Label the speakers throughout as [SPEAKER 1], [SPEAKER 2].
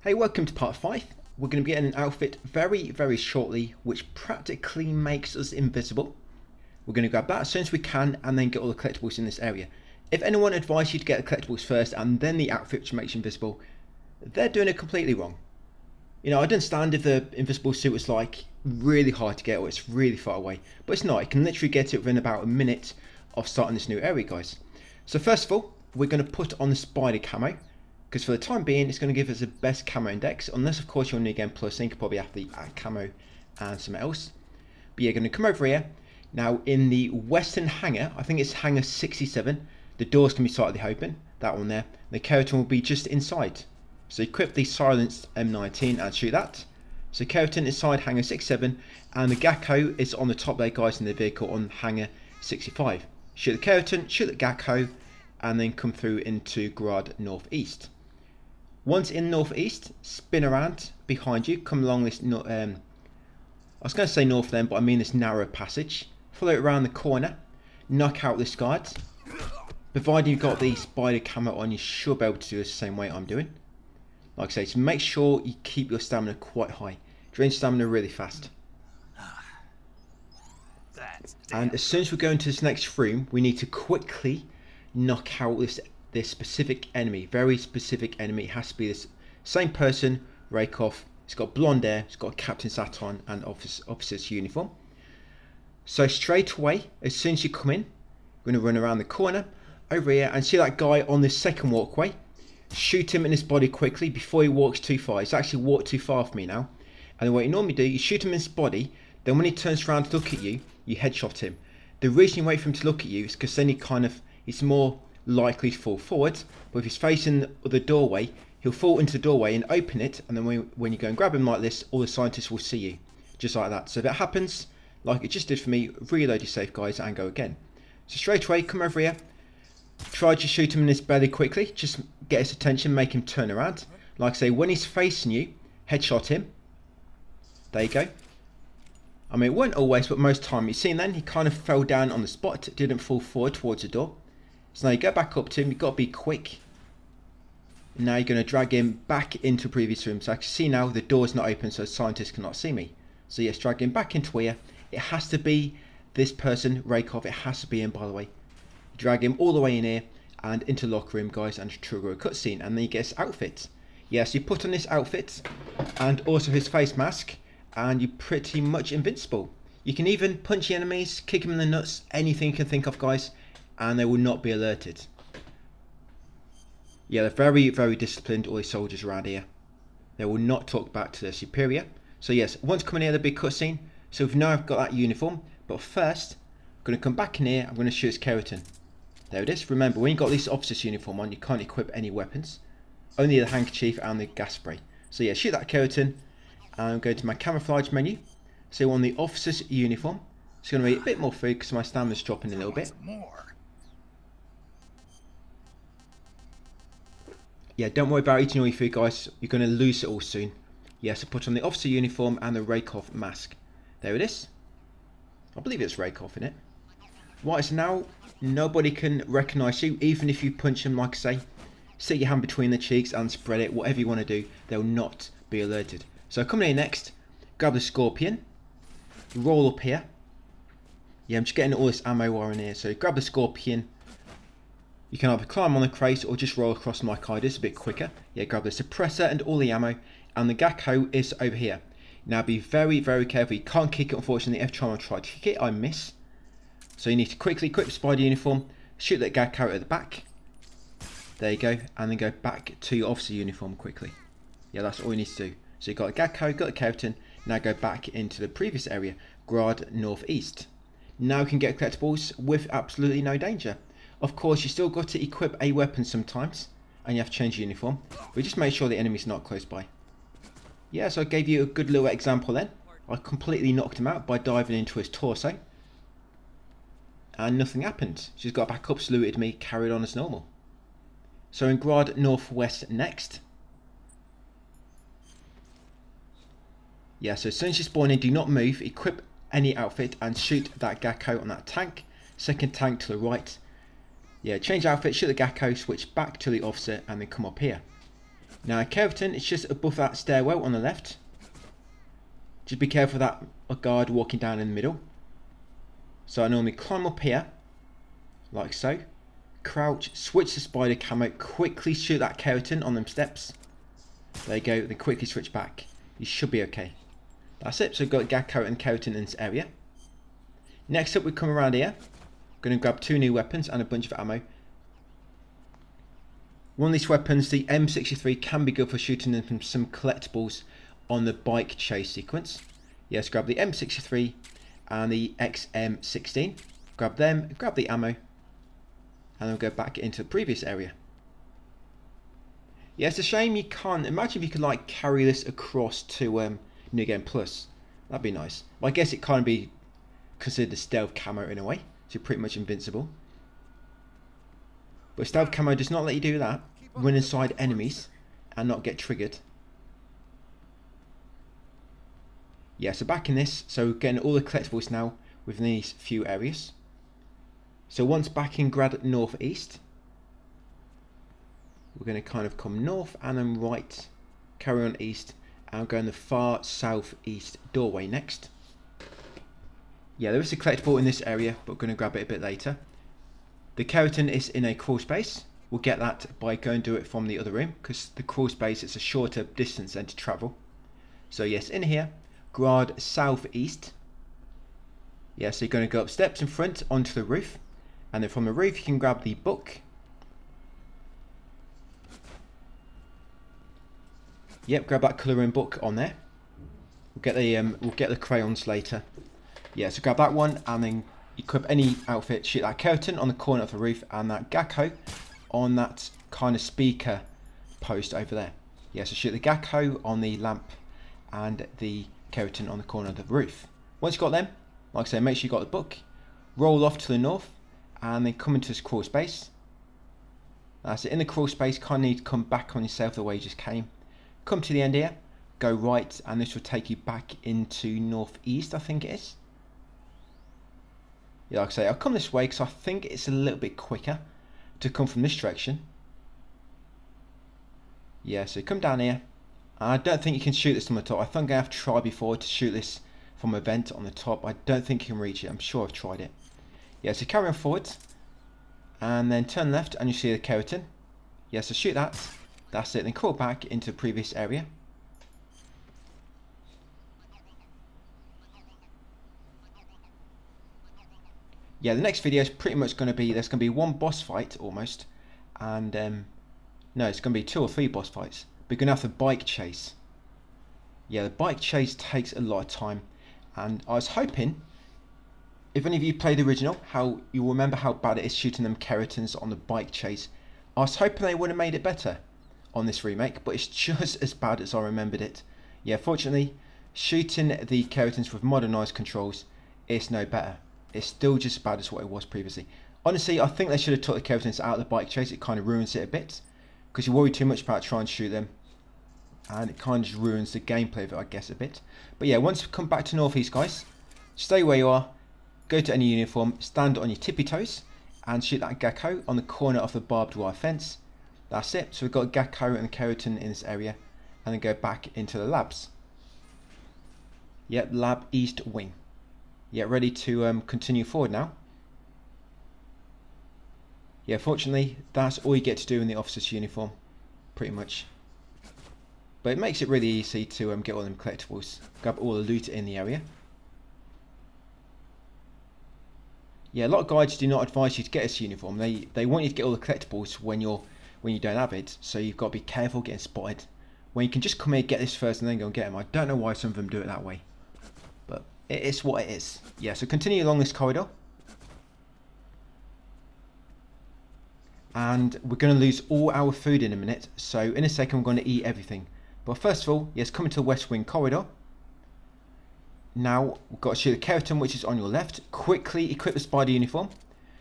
[SPEAKER 1] Hey, welcome to part 5. We're going to be getting an outfit very shortly, which practically makes us invisible. We're going to grab that as soon as we can and then get all the collectibles in this area. If anyone advised you to get the collectibles first and then the outfit which makes you invisible, they're doing it completely wrong. You know, I'd understand if the invisible suit was like really hard to get or it's really far away, but it's not. You can literally get it within about a minute of starting this new area, guys. So first of all, we're going to put on the spider camo, because for the time being, it's going to give us the best camo index, unless of course you're new game plus, then you could probably have the camo and something else. But you're going to come over here. Now in the western hangar, I think it's hangar 67, the doors can be slightly open, that one there. The Kerotan will be just inside. So equip the silenced M19 and shoot that. So Kerotan inside hangar 67, and the Gecko is on the top there, guys, in the vehicle on hangar 65. Shoot the Kerotan, shoot the Gecko, and then come through into Grad northeast. Once in northeast, spin around behind you, come along this, I was going to say north then, but I mean this narrow passage. Follow it around the corner, knock out this guard. Providing you've got the spider camo on, you should be able to do this the same way I'm doing. Like I say, so make sure you keep your stamina quite high. Drain stamina really fast. And as soon as we go into this next room, we need to quickly knock out this specific enemy, very specific enemy. It has to be this same person, Rakoff. He's got blonde hair, he's got a captain's hat on and officer's uniform. So straight away, as soon as you come in, we're going to run around the corner over here and see that guy on this second walkway. Shoot him in his body quickly before he walks too far. He's actually walked too far for me now. And what you normally do, you shoot him in his body, then when he turns around to look at you, you headshot him. The reason you wait for him to look at you is because then he's more likely to fall forward, but if he's facing the doorway, he'll fall into the doorway and open it, and then when you go and grab him like this, all the scientists will see you, just like that. So if it happens, like it just did for me, reload your safe, guys, and go again. So straight away, come over here, try to shoot him in his belly quickly, just get his attention, make him turn around. Like I say, when he's facing you, headshot him. There you go. I mean, it wasn't always, but most time. You seen then, he kind of fell down on the spot, didn't fall forward towards the door. So now you go back up to him, you've got to be quick. And now you're going to drag him back into the previous room. So I can see now the door's not open, so scientists cannot see me. So yes, drag him back into here. It has to be this person, Rakoff, it has to be him, by the way. Drag him all the way in here and into the locker room, guys, and trigger a cutscene. And then you get his outfit. Yes, you put on this outfit and also his face mask, and you're pretty much invincible. You can even punch the enemies, kick them in the nuts, anything you can think of, guys, and they will not be alerted. Yeah, they're very disciplined, all these soldiers around here. They will not talk back to their superior. So yes, once coming here, the big cutscene. So we've now got that uniform, but first, I'm going to come back in here, I'm going to shoot his Kerotan. There it is. Remember, when you've got this officer's uniform on, you can't equip any weapons. Only the handkerchief and the gas spray. So yeah, shoot that Kerotan. And go to my camouflage menu. So on the officer's uniform, it's going to be a bit more food because my stamina's dropping a little bit. Yeah, don't worry about eating all your food, guys. You're going to lose it all soon. Yeah, so put on the officer uniform and the Rakoff mask. There it is. I believe it's Rakoff in it. Right, so now nobody can recognise you, even if you punch them, like I say. Stick your hand between the cheeks and spread it. Whatever you want to do, they'll not be alerted. So coming here next, grab the Scorpion, roll up here. Yeah, I'm just getting all this ammo while in here. So grab the Scorpion. You can either climb on the crate or just roll across like I did, it's a bit quicker. Yeah, grab the suppressor and all the ammo. And the Gecko is over here. Now be very careful. You can't kick it, unfortunately. Every time I try to kick it, I miss. So you need to quickly equip the spider uniform, shoot that Gecko at the back. There you go. And then go back to your officer uniform quickly. Yeah, that's all you need to do. So you've got the Gecko, got the Kerotan. Now go back into the previous area, Grad northeast. Now you can get collectibles with absolutely no danger. Of course, you still got to equip a weapon sometimes, and you have to change your uniform, but just make sure the enemy's not close by. Yeah, so I gave you a good little example then. I completely knocked him out by diving into his torso, and nothing happened. She's got back up, saluted me, carried on as normal. So in Grad northwest next. Yeah, so as soon as you spawn in, do not move, equip any outfit and shoot that Gecko on that tank. Second tank to the right. Yeah, change outfit, shoot the Gecko, switch back to the officer and then come up here. Now Kerotan is just above that stairwell on the left. Just be careful of that a guard walking down in the middle. So I normally climb up here, like so. Crouch, switch the spider camo, quickly shoot that Kerotan on them steps. There you go, then quickly switch back. You should be okay. That's it, so we've got Gecko and Kerotan in this area. Next up we come around here. Going to grab 2 new weapons and a bunch of ammo. One of these weapons, the M63, can be good for shooting them from some collectibles on the bike chase sequence. Yes, grab the M63 and the XM16. Grab them, grab the ammo, and then we'll go back into the previous area. Yeah, it's a shame you can't. Imagine if you could like carry this across to New Game Plus. That'd be nice. Well, I guess it can't be considered a stealth camo in a way, so you're pretty much invincible. But stealth camo does not let you do that. Run inside enemies and not get triggered. Yeah, so back in this, so we're getting all the collectibles now within these few areas. So once back in Grad Northeast, we're going to kind of come north and then right, carry on east, and go in the far southeast doorway next. Yeah, there is a collectible in this area, but we're going to grab it a bit later. The Kerotan is in a crawl space. We'll get that by going and do it from the other room, because the crawl space is a shorter distance than to travel. So yes, in here, Grad southeast. Yeah, so you're going to go up steps in front onto the roof, and then from the roof you can grab the book. Yep, grab that colouring book on there. We'll get the crayons later. Yeah, so grab that one and then equip any outfit. Shoot that Kerotan on the corner of the roof and that Gecko on that kind of speaker post over there. Yeah, so shoot the Gecko on the lamp and the Kerotan on the corner of the roof. Once you've got them, like I say, make sure you got the book. Roll off to the north and then come into this crawl space. That's it. In the crawl space, kind of need to come back on yourself the way you just came. Come to the end here, go right, and this will take you back into northeast, I think it is. Yeah, like I say, I'll come this way because I think it's a little bit quicker to come from this direction. Yeah, so come down here. I don't think you can shoot this from the top. I think I'm going to have to try before to shoot this from a vent on the top. I don't think you can reach it. I'm sure I've tried it. Yeah, so carry on forward. And then turn left and you see the Kerotan. Yeah, so shoot that. That's it. Then crawl back into the previous area. Yeah, the next video is pretty much going to be, there's going to be one boss fight almost. And, no, it's going to be 2 or 3 boss fights. We're going to have the bike chase. Yeah, the bike chase takes a lot of time. And I was hoping, if any of you played the original, how you'll remember how bad it is shooting them Kerotans on the bike chase. I was hoping they would have made it better on this remake, but it's just as bad as I remembered it. Yeah, fortunately, shooting the Kerotans with modernised controls is no better. It's still just as bad as what it was previously. Honestly, I think they should have took the Kerotans out of the bike chase. It kind of ruins it a bit, because you worry too much about trying to shoot them, and it kind of just ruins the gameplay of it, I guess, a bit. But yeah, once you come back to Northeast, guys, stay where you are, go to any uniform, stand on your tippy toes, and shoot that Gecko on the corner of the barbed wire fence. That's it. So we've got a Gecko and a Kerotan in this area, and then go back into the labs. Yep, lab east wing. Yeah, ready to continue forward now. Yeah, fortunately, that's all you get to do in the officer's uniform, pretty much. But it makes it really easy to get all them collectibles, grab all the loot in the area. Yeah, a lot of guides do not advise you to get this uniform. They want you to get all the collectibles when you don't have it, so you've got to be careful getting spotted. When you can just come here, get this first, and then go and get them. I don't know why some of them do it that way, but it is what it is. Yeah, so continue along this corridor. And we're going to lose all our food in a minute, so in a second we're going to eat everything. But first of all, yes, come into the West Wing corridor. Now, we've got to shoot the Kerotan, which is on your left. Quickly equip the spider uniform.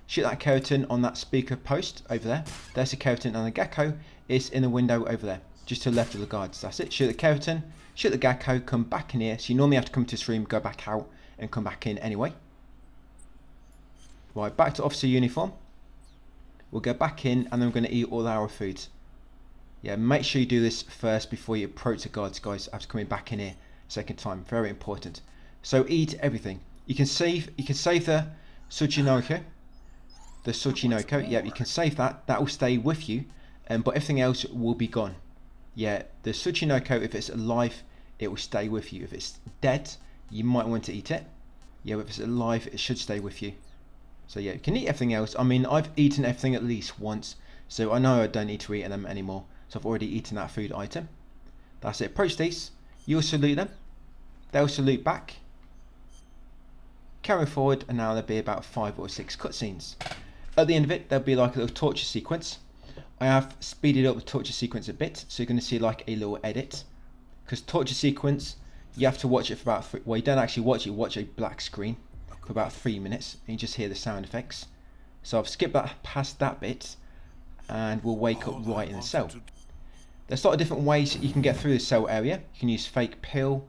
[SPEAKER 1] Shoot that Kerotan on that speaker post over there. There's the Kerotan, and the Gecko is in the window over there, just to the left of the guards. That's it. Shoot the Kerotan, shoot the Gecko, come back in here. So you normally have to come to this room, go back out, and come back in anyway. Right, back to officer uniform. We'll go back in, and then we're going to eat all our food. Yeah, make sure you do this first before you approach the guards, guys, after coming back in here second time. Very important. So eat everything. You can save the Tsuchinoko. The Tsuchinoko, yeah, you can save that. That will stay with you, but everything else will be gone. Yeah, the Tsuchinoko, if it's alive, it will stay with you. If it's dead, you might want to eat it. Yeah, but if it's alive, it should stay with you. So yeah, you can eat everything else. I mean, I've eaten everything at least once, so I know I don't need to eat them anymore. So I've already eaten that food item. That's it. Approach these. You'll salute them. They'll salute back. Carry forward, and now there'll be about 5 or 6 cutscenes. At the end of it, there'll be like a little torture sequence. I have speeded up the torture sequence a bit, so you're going to see like a little edit. Because torture sequence, you have to watch it for about well, you don't actually watch it, you watch a black screen for about 3 minutes, and you just hear the sound effects. So I've skipped past that bit, and we'll wake up right in the cell. There's a lot of different ways you can get through the cell area. You can use fake pill.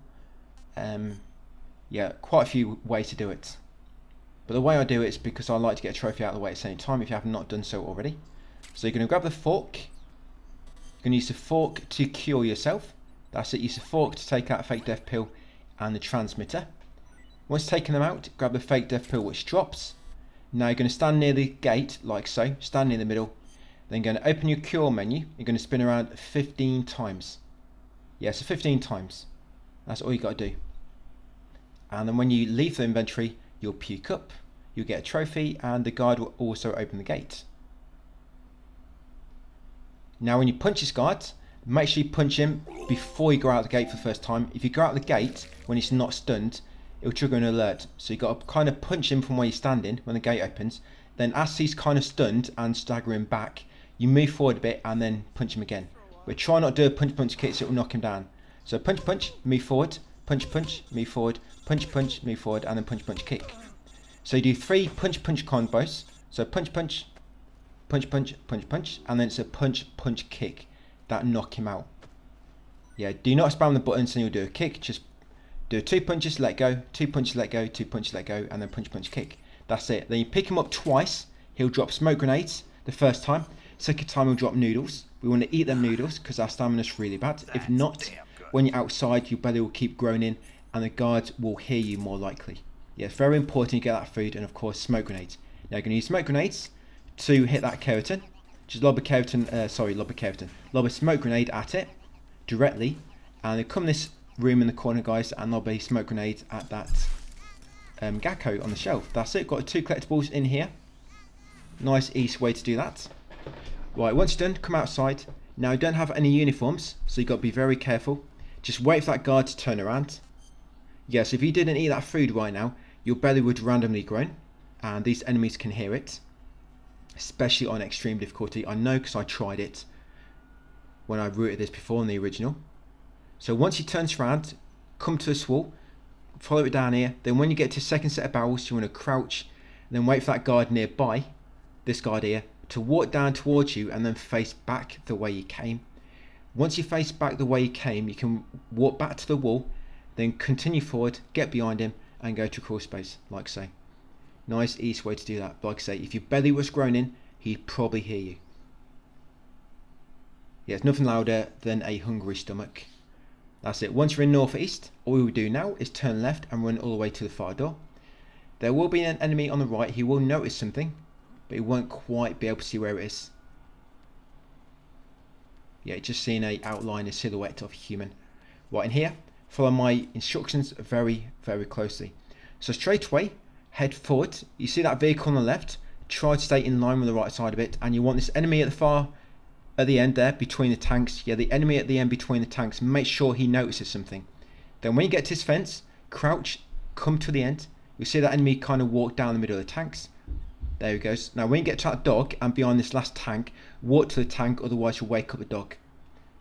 [SPEAKER 1] Yeah, quite a few ways to do it. But the way I do it is because I like to get a trophy out of the way at the same time if you have not done so already. So you're going to grab the fork. You're going to use the fork to cure yourself. That's it, use the fork to take out a fake death pill and the transmitter. Once taking them out, grab the fake death pill which drops. Now you're going to stand near the gate, like so, stand in the middle. Then you're going to open your cure menu. You're going to spin around 15 times. Yeah, so 15 times. That's all you got to do. And then when you leave the inventory, you'll puke up, you'll get a trophy, and the guard will also open the gate. Now when you punch this guard, make sure you punch him before you go out the gate for the first time. If you go out the gate when he's not stunned, it'll trigger an alert. So you've got to kind of punch him from where you're standing when the gate opens. Then as he's kind of stunned and staggering back, you move forward a bit and then punch him again. But try not to do a punch kick so it will knock him down. So punch, move forward, punch, move forward, punch, move forward, and then punch, kick. So you do 3 punch combos. So punch, punch, and then it's a punch, kick. That knock him out. Yeah, do not spam the buttons and you'll do a kick. Just do 2 punches, let go, 2 punches, let go, 2 punches, let go, and then punch, kick. That's it. Then you pick him up twice. He'll drop smoke grenades the first time. Second time he'll drop noodles. We want to eat them noodles because our stamina's really bad. If not, when you're outside, your belly will keep groaning and the guards will hear you more likely. Yeah, it's very important you get that food, and of course smoke grenades. Now you're going to use smoke grenades to hit that Kerotan. Just lob a smoke grenade at it directly, and then come in this room in the corner, guys, and lob a smoke grenade at that Gecko on the shelf. That's it. Got 2 collectibles in here. Nice easy way to do that. Right, once you're done, come outside. Now you don't have any uniforms, so you've got to be very careful. Just wait for that guard to turn around. Yes, if you didn't eat that food right now, your belly would randomly groan, and these enemies can hear it, especially on extreme difficulty. I know because I tried it when I routed this before in the original. So once he turns around, come to this wall, follow it down here. Then when you get to the second set of barrels, you want to crouch, and then wait for that guard nearby, this guard here, to walk down towards you and then face back the way you came. Once you face back the way you came, you can walk back to the wall, then continue forward, get behind him, and go to crawl space, like so. Nice, easy way to do that. But like I say, if your belly was groaning, he'd probably hear you. Yeah, it's nothing louder than a hungry stomach. That's it. Once you're in northeast, all we will do now is turn left and run all the way to the far door. There will be an enemy on the right. He will notice something, but he won't quite be able to see where it is. Yeah, just seeing a outline, a silhouette of a human. Right in here, follow my instructions very, very closely. So straight away, head forward. You see that vehicle on the left? Try to stay in line with the right side of it, and you want this enemy at the end there, between the tanks. Yeah, the enemy at the end between the tanks. Make sure he notices something. Then when you get to his fence, crouch, come to the end. You see that enemy kind of walk down the middle of the tanks. There he goes. Now when you get to that dog and behind this last tank, walk to the tank, otherwise you'll wake up the dog.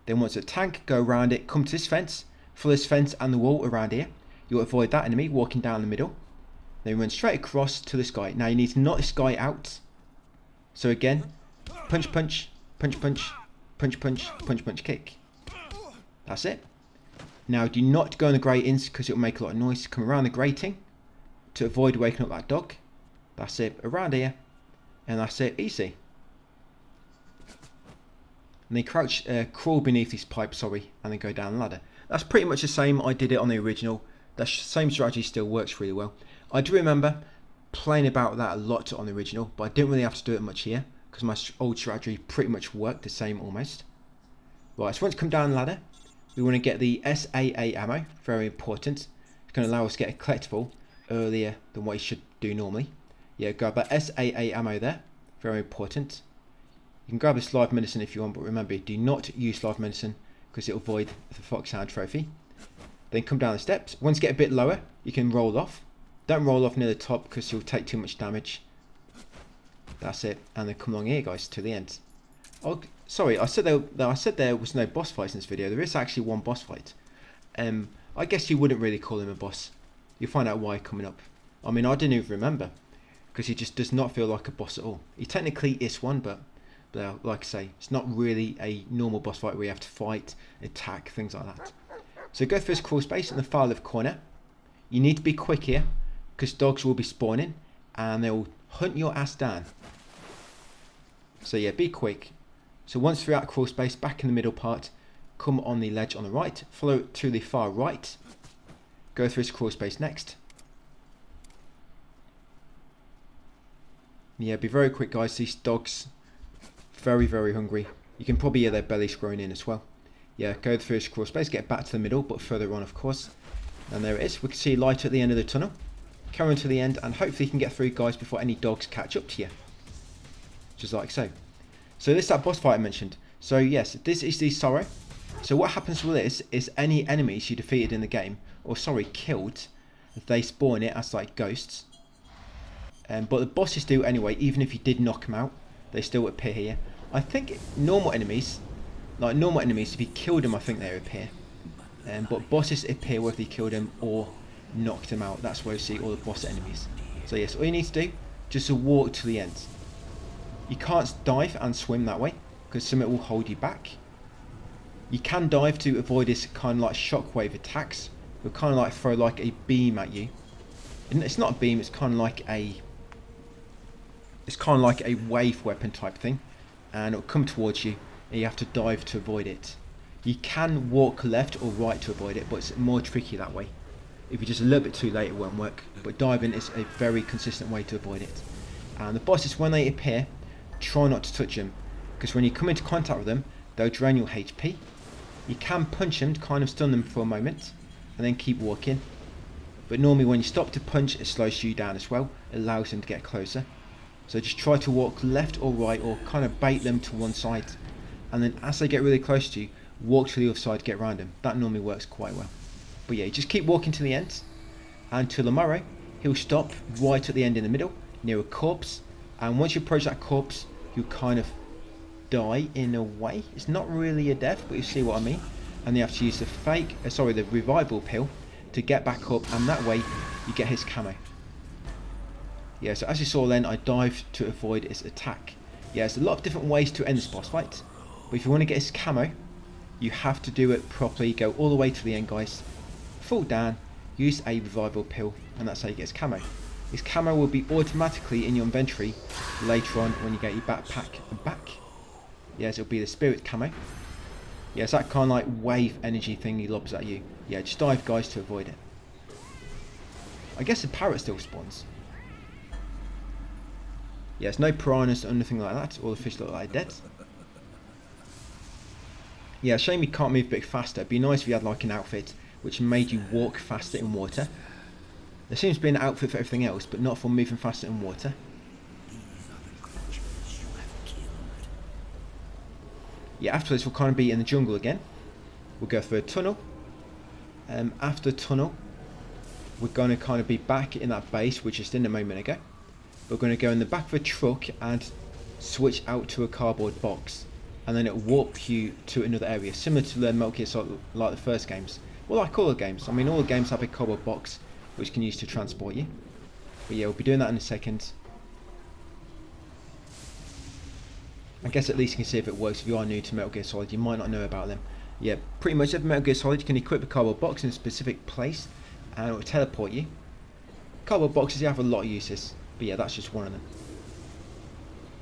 [SPEAKER 1] Then once the tank, go around it, come to this fence, follow this fence and the wall around here. You'll avoid that enemy walking down the middle. Then you run straight across to this guy. Now you need to knock this guy out. So again, punch, punch, punch, punch, punch, punch, punch, punch, kick. That's it. Now do not go on the gratings because it'll make a lot of noise. Come around the grating to avoid waking up that dog. That's it. Around here. And that's it. Easy. and then crawl beneath this pipe, sorry, and then go down the ladder. That's pretty much the same. I did it on the original. That same strategy still works really well. I do remember playing about that a lot on the original, but I didn't really have to do it much here because my old strategy pretty much worked the same almost. Right, so once you come down the ladder, we want to get the SAA ammo, very important. It's going to allow us to get a collectible earlier than what you should do normally. Yeah, grab that SAA ammo there, very important. You can grab this live medicine if you want, but remember, do not use live medicine because it will void the Foxhound trophy. Then come down the steps. Once you get a bit lower, you can roll off. Don't roll off near the top because you'll take too much damage. That's it. And then come along here, guys, to the end. Oh, sorry, I said there was no boss fights in this video. There is actually one boss fight. I guess you wouldn't really call him a boss. You'll find out why coming up. I mean, I didn't even remember because he just does not feel like a boss at all. He technically is one, but like I say, it's not really a normal boss fight where you have to fight, attack, things like that. So go through this crawl space in the far left corner. You need to be quick here because dogs will be spawning and they will hunt your ass down. So yeah, be quick. So once through that crawl space, back in the middle part, come on the ledge on the right, follow it to the far right, go through this crawl space next. Yeah, be very quick, guys. These dogs, very, very hungry. You can probably hear their bellies growing in as well. Yeah, go through this crawl space, get back to the middle, but further on, of course. And there it is. We can see light at the end of the tunnel. Carry on to the end, and hopefully you can get through, guys, before any dogs catch up to you. Just like so. So this is that boss fight I mentioned. So yes, this is the Sorrow. So what happens with this is any enemies you defeated in the game, or sorry, killed, they spawn it as like ghosts. But the bosses do anyway, even if you did knock them out, they still appear here. I think normal enemies, if you killed them, I think they appear. But bosses appear whether you killed them or knocked them out. That's where you see all the boss enemies. So yes, all you need to do, just to walk to the end. You can't dive and swim that way, because something will hold you back. You can dive to avoid this kind of like shockwave attacks. It'll kind of like throw like a beam at you. And it's not a beam, it's kind of like a wave weapon type thing. And it'll come towards you, and you have to dive to avoid it. You can walk left or right to avoid it, but it's more tricky that way. If you're just a little bit too late, it won't work. But diving is a very consistent way to avoid it. And the bosses, when they appear, try not to touch them, because when you come into contact with them, they'll drain your HP. You can punch them to kind of stun them for a moment, and then keep walking. But normally when you stop to punch, it slows you down as well. It allows them to get closer. So just try to walk left or right, or kind of bait them to one side. And then as they get really close to you, walk to the other side to get around them. That normally works quite well. But yeah, just keep walking to the end. And tomorrow, he'll stop right at the end in the middle, near a corpse. And once you approach that corpse, you kind of die in a way. It's not really a death, but you see what I mean. And you have to use the revival pill to get back up, and that way you get his camo. Yeah, so as you saw then, I dived to avoid his attack. Yeah, there's a lot of different ways to end this boss fight, but if you want to get his camo, you have to do it properly. Go all the way to the end, guys. Fall down, use a revival pill, and that's how you get his camo. His camo will be automatically in your inventory later on when you get your backpack back. Yes, it'll be the spirit camo. Yeah, it's that kind of like wave energy thing he lobs at you. Yeah, just dive, guys, to avoid it. I guess the parrot still spawns. Yes, no piranhas or anything like that. All the fish look like dead. Yeah, shame you can't move a bit faster. It'd be nice if you had like an outfit which made you walk faster in water. There seems to be an outfit for everything else, but not for moving faster in water. Yeah, after this we'll kind of be in the jungle again. We'll go through a tunnel. After the tunnel, we're going to kind of be back in that base we just in a moment ago. We're going to go in the back of a truck and switch out to a cardboard box. And then it'll warp you to another area, similar to the Metal Gear Solid, like the first games. Well, like all the games. I mean, all the games have a cardboard box which can use to transport you. But yeah, we'll be doing that in a second. I guess at least you can see if it works. If you are new to Metal Gear Solid, you might not know about them. Yeah, pretty much every Metal Gear Solid, you can equip a cardboard box in a specific place and it will teleport you. Cardboard boxes, you have a lot of uses, but yeah, that's just one of them.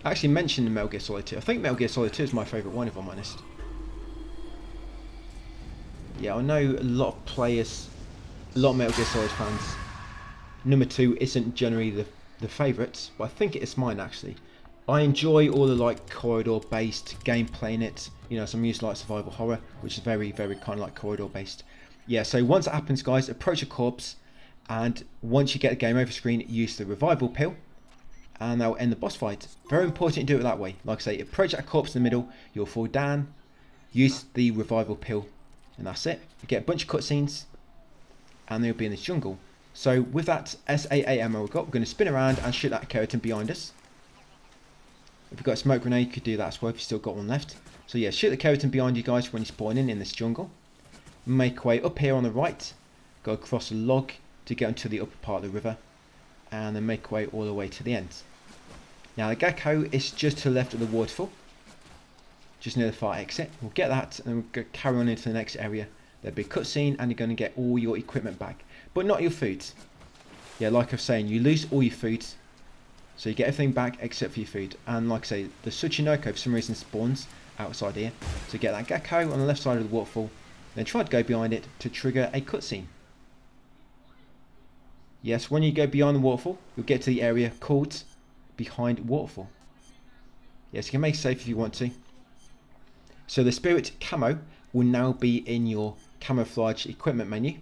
[SPEAKER 1] I actually mentioned Metal Gear Solid 2. I think Metal Gear Solid 2 is my favourite one, if I'm honest. Yeah, I know a lot of players, a lot of Metal Gear Solid fans, number 2 isn't generally the favourite, but I think it is mine actually. I enjoy all the like corridor based gameplay in it. You know, some used like survival horror, which is very, very kind of like corridor based. Yeah, so once it happens, guys, approach a corpse, and once you get the game over screen, use the revival pill, and that will end the boss fight. Very important to do it that way. Like I say, approach that corpse in the middle, you'll fall down, use the revival pill, and that's it. You get a bunch of cutscenes, and they'll be in this jungle. So with that SAA ammo we've got, we're going to spin around and shoot that Kerotan behind us. If you've got a smoke grenade, you could do that as well if you've still got one left. So yeah, shoot the Kerotan behind you guys when you spawn in this jungle. Make way up here on the right, go across a log to get onto the upper part of the river, and then make way all the way to the end. Now the Gecko is just to the left of the waterfall, just near the far exit. We'll get that and we'll carry on into the next area. There'll be a cutscene and you're going to get all your equipment back, but not your food. Yeah, like I was saying, you lose all your food, so you get everything back except for your food. And like I say, the Tsuchinoko for some reason spawns outside here. So get that Gecko on the left side of the waterfall, then try to go behind it to trigger a cutscene. Yes, when you go beyond the waterfall, you'll get to the area called Behind Waterfall. Yes, you can make it safe if you want to. So the Spirit Camo will now be in your camouflage equipment menu.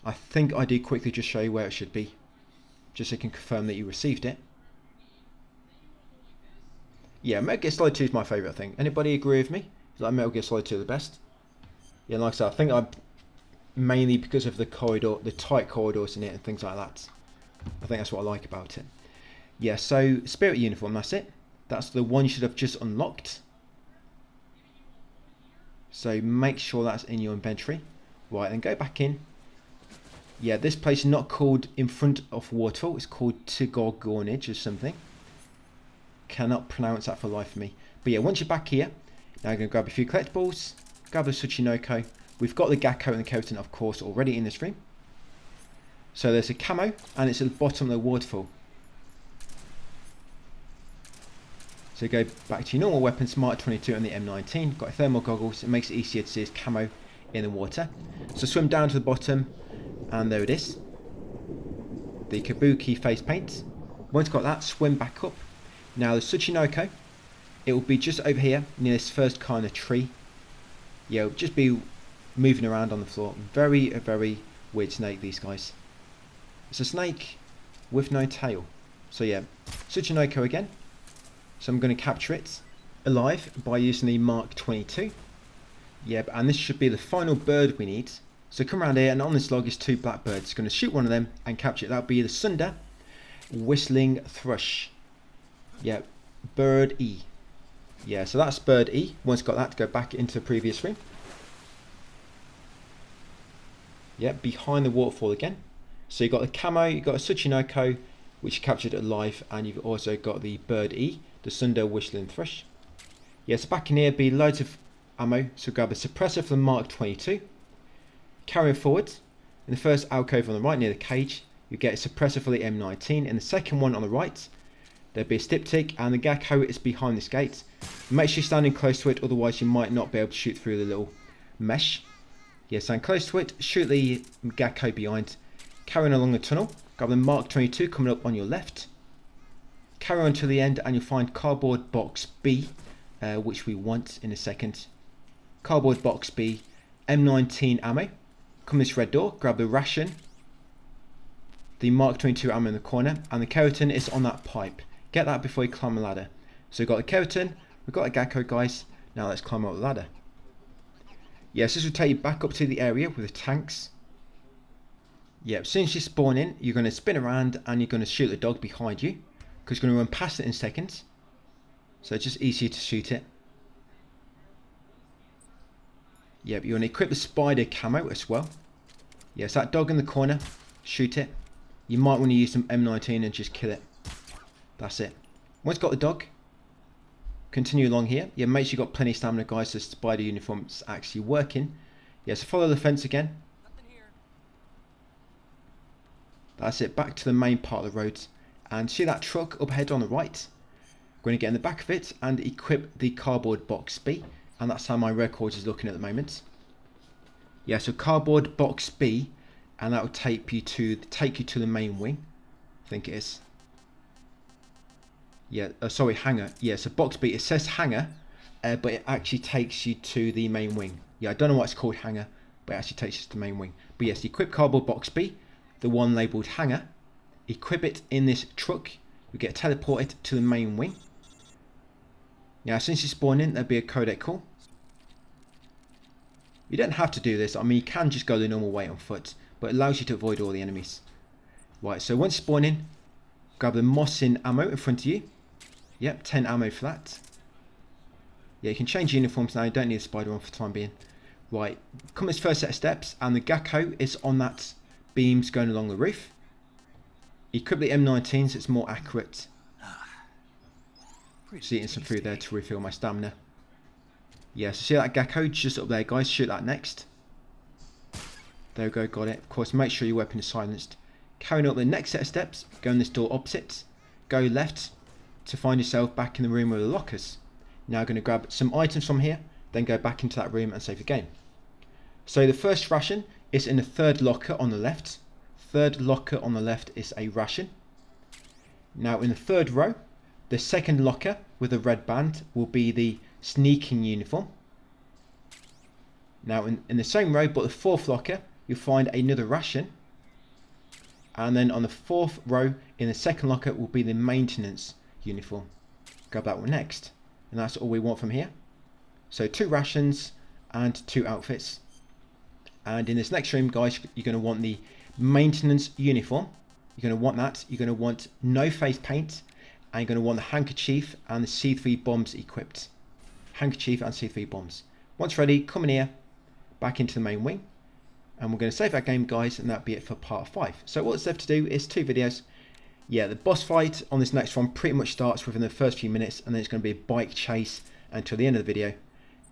[SPEAKER 1] I think I did quickly just show you where it should be, just so you can confirm that you received it. Yeah, Metal Gear Solid 2 is my favourite thing. Anybody agree with me? Is like Metal Gear Solid 2 the best? Yeah, like I said, I think mainly because of the corridor, the tight corridors in it and things like that. I think that's what I like about it. Yeah, so Spirit Uniform, that's it. That's the one you should have just unlocked. So make sure that's in your inventory. Right, then go back in. Yeah, this place is not called In Front of Waterfall. It's called Tigorgonage or something. Cannot pronounce that for the life of me. But yeah, once you're back here, now you're going to grab a few collectibles, grab the Tsuchinoko. We've got the Gecko and the Kerotan, of course, already in the stream. So there's a camo, and it's at the bottom of the waterfall. So go back to your normal weapon, Smart 22 and the M19. Got thermal goggles. It makes it easier to see his camo in the water. So swim down to the bottom, and there it is. The Kabuki face paint. Once you've got that, swim back up. Now the Tsuchinoko, it will be just over here near this first kind of tree. Yeah, it'll just be moving around on the floor. Very weird snake, these guys. It's a snake with no tail. So yeah, Tsuchinoko again. So I'm going to capture it alive by using the Mark 22. Yeah, and this should be the final bird we need. So come around here, and on this log is 2 blackbirds. Going to shoot one of them and capture it. That'll be the Sunder Whistling Thrush. Yeah, bird E. Yeah, so that's bird E. Once got that, to go back into the previous room. Yeah, behind the waterfall again. So you've got the camo, you've got a Tsuchinoko, which you captured alive, and you've also got the bird E, the Sunder Whistling Thrush. Yeah, so back in here be loads of ammo. So grab a suppressor from the Mark 22. Carry forward. In the first alcove on the right near the cage, you get a suppressor for the M19. In the second one on the right, there'll be a diptych, and the Gecko is behind this gate. Make sure you're standing close to it, otherwise you might not be able to shoot through the little mesh. Yeah, stand close to it, shoot the Gecko behind. Carry on along the tunnel, grab the Mark 22 coming up on your left. Carry on to the end and you'll find cardboard box B, which we want in a second. Cardboard box B, M19 ammo. Come this red door, grab the ration, the Mark 22 ammo in the corner, and the Kerotan is on that pipe. Get that before you climb the ladder. So we've got the Kerotan, we've got a Gecko, guys. Now let's climb up the ladder. Yes, this will take you back up to the area with the tanks. Yep, as soon as you spawn in, you're going to spin around and you're going to shoot the dog behind you, because you're going to run past it in seconds. So it's just easier to shoot it. Yep, you're going to equip the spider camo as well. Yes, that dog in the corner, shoot it. You might want to use some M19 and just kill it. That's it. Once you've got the dog, continue along here. Yeah, make sure you've got plenty of stamina, guys, so the spider uniform's actually working. Yeah, so follow the fence again. That's it, back to the main part of the road, And see that truck up ahead on the right? I'm going to get in the back of it and equip the cardboard box B. And that's how my record is looking at the moment. Yeah, so cardboard box B, and that will take you to the main wing. I think it is. Yeah, sorry, hangar. Yeah, so box B, it says hangar, but it actually takes you to the main wing. Yeah, I don't know why it's called hangar, but it actually takes you to the main wing. But yes, equip cardboard box B, the one labelled hangar. Equip it in this truck. We get teleported to the main wing. Now, since you spawn in, there'll be a codec call. You don't have to do this. I mean, you can just go the normal way on foot, but it allows you to avoid all the enemies. Right, so once you spawn in, grab the Mosin ammo in front of you. Yep, 10 ammo for that. Yeah, you can change uniforms now. You don't need a spider on for the time being. Right, come this first set of steps, and the Gecko is on that beams going along the roof. Equip the M19 so it's more accurate. Just eating some food there to refill my stamina. Yeah, so see that Gecko just up there, guys. Shoot that next. There we go, got it. Of course, make sure your weapon is silenced. Carrying up the next set of steps, go in this door opposite. Go left to find yourself back in the room with the lockers. Now going to grab some items from here, then go back into that room and save the game. So the first ration is in the third locker on the left. Third locker on the left is a ration. Now in the third row, the second locker with a red band will be the sneaking uniform. Now in the same row, but the fourth locker, you'll find another ration. And then on the fourth row, in the second locker, will be the maintenance uniform. Grab that one next. And that's all we want from here. So 2 rations and 2 outfits. And in this next room, guys, you're going to want the maintenance uniform. You're going to want that. You're going to want no face paint. And you're going to want the handkerchief and the C3 bombs equipped. Handkerchief and C3 bombs. Once ready, come in here, back into the main wing. And we're going to save that game, guys, and that'll be it for part 5. So what's left to do is 2 videos. Yeah, the boss fight on this next one pretty much starts within the first few minutes, and then it's going to be a bike chase until the end of the video.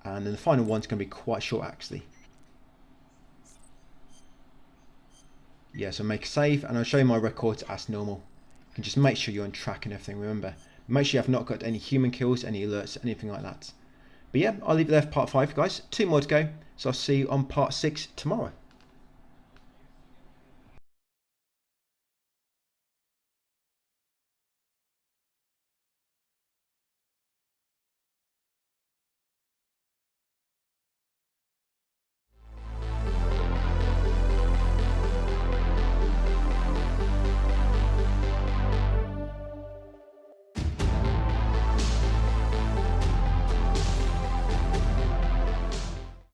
[SPEAKER 1] And then the final one's going to be quite short, actually. Yeah, so make a save, and I'll show you my records as normal. And just make sure you're on track and everything, remember. Make sure you have not got any human kills, any alerts, anything like that. But yeah, I'll leave it there for part 5, guys. 2 more to go, so I'll see you on part 6 tomorrow.